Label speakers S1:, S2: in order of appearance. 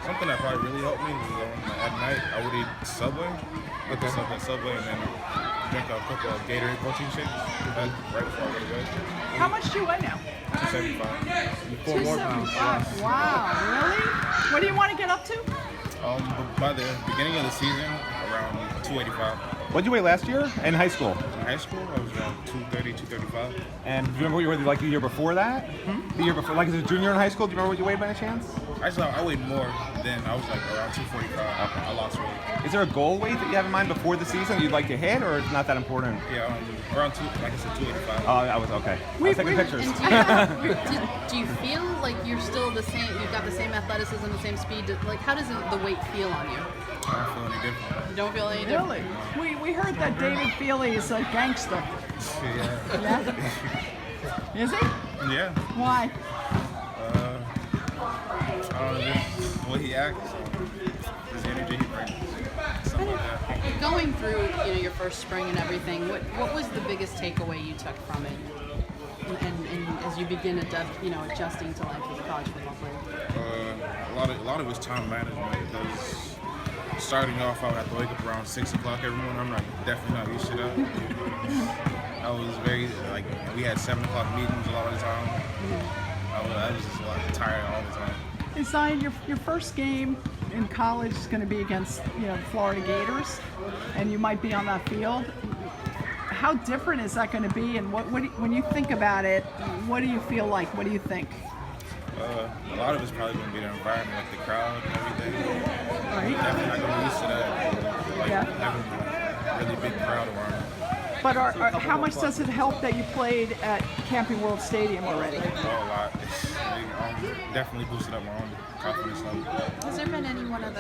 S1: Something that probably really helped me was at night I would eat Subway, Subway, and then drink a couple of Gatorade protein shakes right before I go to bed.
S2: How much do you weigh now?
S1: 275.
S3: 4 more pounds.
S2: 275. Wow, really? What do you want to get up to?
S1: By the beginning of the season, around 285.
S3: What did you weigh last year in high school?
S1: In high school, I was around 230, 235.
S3: And do you remember what you were like the year before that? The year before, like as a junior in high school, do you remember what you weighed by any chance?
S1: Actually, I weighed more then. I was like around 245.
S3: Okay.
S1: I lost weight.
S3: Is there a goal weight that you have in mind before the season you'd like to hit, or it's not that important?
S1: Yeah, around like I said, 285.
S3: Oh, that was okay. I was taking pictures.
S4: And do you feel like you're still the same? You've got the same athleticism, the same speed. Like, how does the weight feel on you?
S1: I don't feel any different.
S4: You don't feel any different?
S2: Really? We heard that David Feely is a gangster.
S1: Yeah.
S2: Yeah? Is he?
S1: Yeah.
S2: Why?
S1: I don't know, just the way he acts, his energy he brings, something like that.
S4: Going through, your first spring and everything, what was the biggest takeaway you took from it? And as you begin adjusting to life as a college football player?
S1: A lot of his time management, because starting off, I would have to wake up around 6 o'clock every morning. I'm definitely not used to that. I was very, we had 7 o'clock meetings a lot of the time. I was just tired all the time.
S2: And Zion, your first game in college is going to be against the Florida Gators, and you might be on that field. How different is that going to be? And when you think about it, what do you feel like? What do you think?
S1: A lot of it's probably going to be the environment, like the crowd and everything.
S2: Right.
S1: Definitely not going to be used to that. Having a really big crowd around.
S2: But how much does it help that you played at Camping World Stadium already?
S1: A lot. Definitely boosted up my own confidence level.
S4: Has there been any one of the